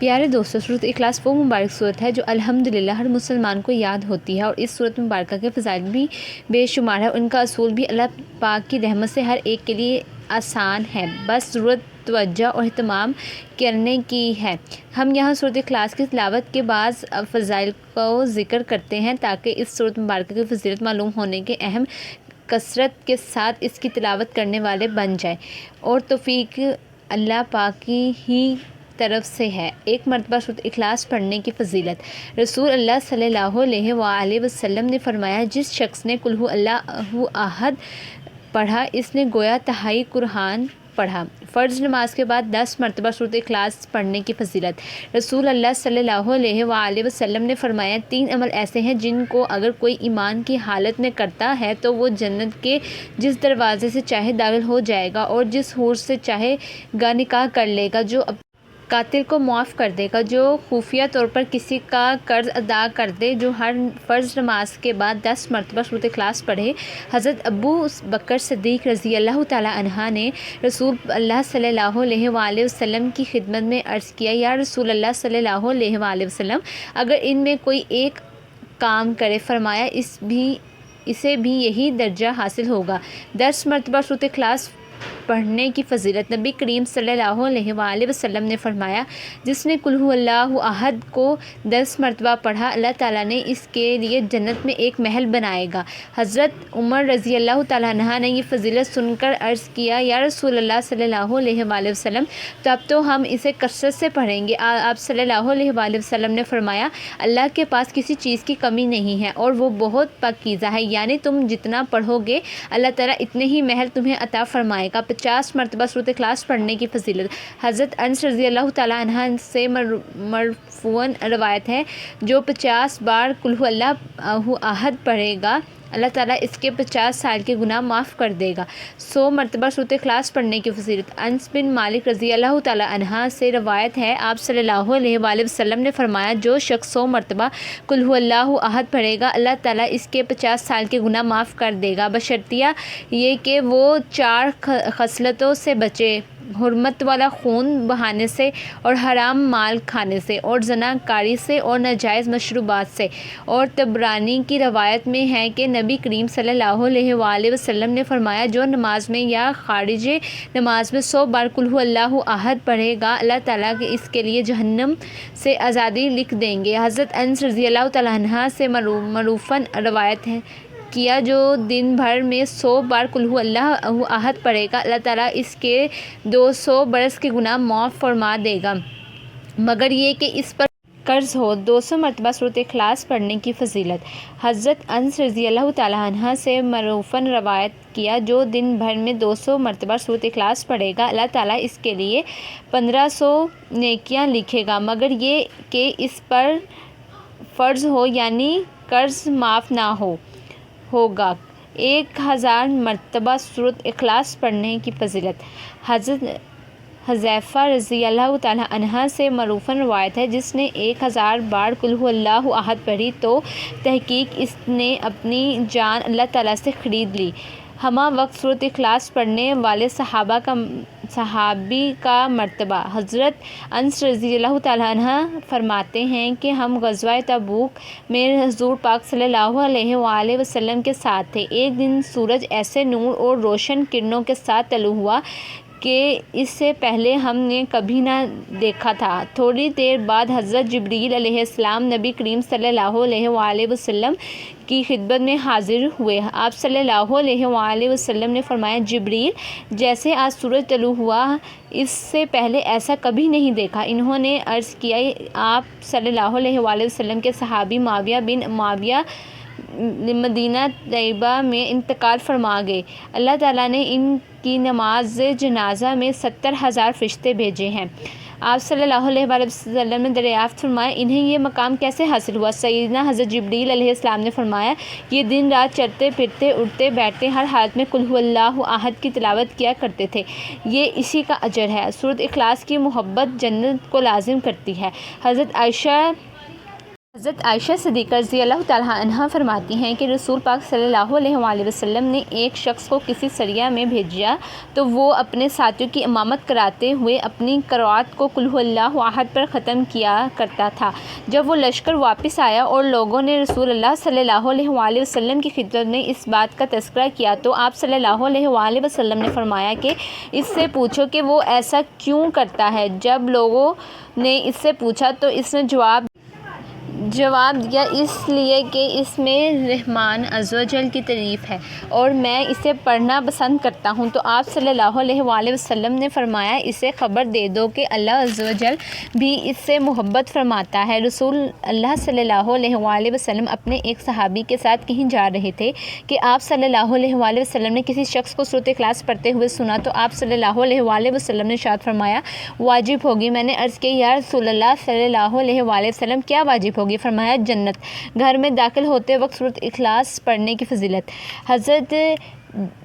پیارے دوستو، سورۃ اخلاص وہ مبارک صورت ہے جو الحمدللہ ہر مسلمان کو یاد ہوتی ہے، اور اس صورت مبارکہ کے فضائل بھی بے شمار ہے۔ ان کا اصول بھی اللہ پاک کی رحمت سے ہر ایک کے لیے آسان ہے، بس ضرورت توجہ اور اہتمام کرنے کی ہے۔ ہم یہاں سورۃ اخلاص کی تلاوت کے بعض فضائل کو ذکر کرتے ہیں تاکہ اس صورت مبارکہ کی فضیلت معلوم ہونے کے اہم کثرت کے ساتھ اس کی تلاوت کرنے والے بن جائیں، اور توفیق اللہ پاک کی ہی طرف سے ہے۔ ایک مرتبہ سورۃ اخلاص پڑھنے کی فضیلت۔ رسول اللہ صلی اللہ علیہ وآلہ وسلم نے فرمایا، جس شخص نے قل ھو اللہ احد پڑھا، اس نے گویا تہائی قرآن پڑھا۔ فرض نماز کے بعد 10 مرتبہ سورۃ اخلاص پڑھنے کی فضیلت۔ رسول اللہ صلی اللہ علیہ وآلہ وسلم نے فرمایا، 3 عمل ایسے ہیں جن کو اگر کوئی ایمان کی حالت میں کرتا ہے تو وہ جنت کے جس دروازے سے چاہے داخل ہو جائے گا، اور جس حور سے چاہے گا نکاح کر لے گا، جو قاتل کو معاف کر دے گا، جو خفیہ طور پر کسی کا قرض ادا کر دے، جو ہر فرض نماز کے بعد 10 مرتبہ سورۃ اخلاص پڑھے۔ حضرت ابو بکر صدیق رضی اللہ تعالیٰ عنہ نے رسول اللہ صلی اللہ علیہ وآلہ وسلم کی خدمت میں عرض کیا، یا رسول اللہ صلی اللہ علیہ وآلہ وسلم، اگر ان میں کوئی ایک کام کرے، فرمایا اسے بھی یہی درجہ حاصل ہوگا۔ 10 مرتبہ سورۃ اخلاص پڑھنے کی فضیلت۔ نبی کریم صلی اللہ علیہ وآلہ وسلم نے فرمایا، جس نے قل ھو اللہ احد کو 10 مرتبہ پڑھا، اللہ تعالیٰ نے اس کے لیے جنت میں ایک محل بنائے گا۔ حضرت عمر رضی اللہ تعالیٰ عنہ نے یہ فضیلت سن کر عرض کیا، یا رسول اللہ صلی اللہ علیہ وآلہ وسلم، تو اب تو ہم اسے کثرت سے پڑھیں گے۔ آپ صلی اللہ علیہ وآلہ وسلم نے فرمایا، اللہ کے پاس کسی چیز کی کمی نہیں ہے، اور وہ بہت پاکیزہ ہے، یعنی تم جتنا پڑھو گے اللہ تعالیٰ اتنے ہی محل تمہیں عطا فرمائے گا۔ 50 مرتبہ سورۃ اخلاص پڑھنے کی فضیلت۔ حضرت انس رضی اللہ تعالیٰ عنہ سے مرفوعاً روایت ہے، جو 50 بار قل ھو اللہ احد پڑھے گا، اللہ تعالیٰ اس کے 50 سال کے گناہ معاف کر دے گا۔ 100 مرتبہ سورۃ اخلاص پڑھنے کی فضیلت۔ انس بن مالک رضی اللہ تعالیٰ عنہ سے روایت ہے، آپ صلی اللہ علیہ وآلہ وسلم نے فرمایا، جو شخص 100 مرتبہ قل ھو اللہ احد پڑھے گا، اللہ تعالیٰ اس کے 50 سال کے گناہ معاف کر دے گا، بشرطیہ یہ کہ وہ 4 خصلتوں سے بچے: حرمت والا خون بہانے سے، اور حرام مال کھانے سے، اور زنا کاری سے، اور ناجائز مشروبات سے۔ اور طبرانی کی روایت میں ہے کہ نبی کریم صلی اللہ علیہ وآلہ وسلم نے فرمایا، جو نماز میں یا خارج نماز میں 100 بار قل ھو اللہ احد پڑھے گا، اللہ تعالیٰ اس کے لیے جہنم سے آزادی لکھ دیں گے۔ حضرت انس رضی اللہ تعالیٰ عنہ سے موقوفاً روایت ہے کیا، جو دن بھر میں 100 بار قل ھو اللہ احد پڑھے گا، اللہ تعالیٰ اس کے 200 برس کے گناہ معاف فرما دے گا، مگر یہ کہ اس پر قرض ہو۔ 200 مرتبہ سورۃ اخلاص پڑھنے کی فضیلت۔ حضرت انس رضی اللہ تعالیٰ عنہ سے موقوفاً روایت کیا، جو دن بھر میں 200 مرتبہ سورۃ اخلاص پڑھے گا، اللہ تعالیٰ اس کے لیے 1500 نیکیاں لکھے گا، مگر یہ کہ اس پر فرض ہو، یعنی قرض معاف نہ ہوگا۔ 1000 مرتبہ سورۃ اخلاص پڑھنے کی فضیلت۔ حضرت حذیفہ رضی اللہ تعالیٰ عنہ سے موقوفاً روایت ہے، جس نے 1000 بار قل ھو اللہ احد پڑھی تو تحقیق اس نے اپنی جان اللہ تعالیٰ سے خرید لی۔ ہمہ وقت سورۃ اخلاص پڑھنے والے صحابی کا مرتبہ۔ حضرت انس رضی اللہ تعالیٰ عنہ فرماتے ہیں کہ ہم غزوہ تبوک میں حضور پاک صلی اللہ علیہ وآلہ وسلم کے ساتھ تھے۔ ایک دن سورج ایسے نور اور روشن کرنوں کے ساتھ طلوع ہوا کہ اس سے پہلے ہم نے کبھی نہ دیکھا تھا۔ تھوڑی دیر بعد حضرت جبریل علیہ السلام نبی کریم صلی اللہ علیہ وآلہ وسلم کی خدمت میں حاضر ہوئے۔ آپ صلی اللہ علیہ وآلہ وسلم نے فرمایا، جبریل، جیسے آج سورج طلوع ہوا، اس سے پہلے ایسا کبھی نہیں دیکھا۔ انہوں نے عرض کیا، آپ صلی اللہ علیہ وآلہ وسلم کے صحابی معاویہ بن معاویہ مدینہ طیبہ میں انتقال فرما گئے، اللہ تعالیٰ نے ان کی نماز جنازہ میں 70,000 فرشتے بھیجے ہیں۔ آپ صلی اللہ علیہ وآلہ وسلم نے دریافت فرمایا، انہیں یہ مقام کیسے حاصل ہوا؟ سیدنا حضرت جبریل علیہ السلام نے فرمایا، یہ دن رات چلتے پھرتے اٹھتے بیٹھتے ہر حالت میں قل ھو اللہ احد کی تلاوت کیا کرتے تھے، یہ اسی کا اجر ہے۔ سورۃ اخلاص کی محبت جنت کو لازم کرتی ہے۔ حضرت عائشہ حضرت عائشہ صدیقہ رضی اللہ تعالیٰ عنہا فرماتی ہیں کہ رسول پاک صلی اللہ علیہ وآلہ وسلم نے ایک شخص کو کسی سریہ میں بھیجا تو وہ اپنے ساتھیوں کی امامت کراتے ہوئے اپنی قرأت کو قل ھو اللہ احد پر ختم کیا کرتا تھا۔ جب وہ لشکر واپس آیا اور لوگوں نے رسول اللہ صلی اللہ علیہ وآلہ وسلم کی خدمت میں اس بات کا تذکرہ کیا تو آپ صلی اللہ علیہ وآلہ وسلم نے فرمایا کہ اس سے پوچھو کہ وہ ایسا کیوں کرتا ہے۔ جب لوگوں نے اس سے پوچھا تو اس نے جواب دیا اس لیے کہ اس میں رحمان عزوجل کی تعریف ہے اور میں اسے پڑھنا پسند کرتا ہوں۔ تو آپ صلی اللہ علیہ وآلہ وسلم نے فرمایا اسے خبر دے دو کہ اللہ عزوجل بھی اس سے محبت فرماتا ہے۔ رسول اللہ صلی اللہ علیہ وآلہ وسلم اپنے ایک صحابی کے ساتھ کہیں جا رہے تھے کہ آپ صلی اللہ علیہ وآلہ وسلم نے کسی شخص کو سورۃ اخلاص پڑھتے ہوئے سنا تو آپ صلی اللہ علیہ وآلہ وسلم نے ارشاد فرمایا واجب ہوگی۔ میں نے عرض کی یا رسول اللہ صلی اللہ علیہ وآلہ وسلم کیا واجب ہوگی؟ فرمایا جنت۔ گھر میں داخل ہوتے وقت سورۃ اخلاص پڑھنے کی فضیلت۔ حضرت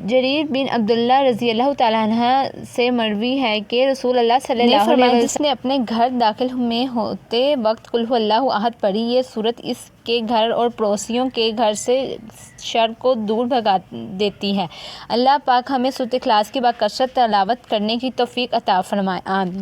جریر بن عبداللہ رضی اللہ تعالیٰ عنہ سے مروی ہے کہ رسول اللہ صلی اللہ علیہ وسلم جس نے اپنے گھر داخل میں ہوتے وقت قل ھو اللہ احد پڑھی یہ سورت اس کے گھر اور پڑوسیوں کے گھر سے شر کو دور بھگا دیتی ہے۔ اللہ پاک ہمیں سورۃ اخلاص کی باکثرت تلاوت کرنے کی توفیق عطا فرمائے، آمین۔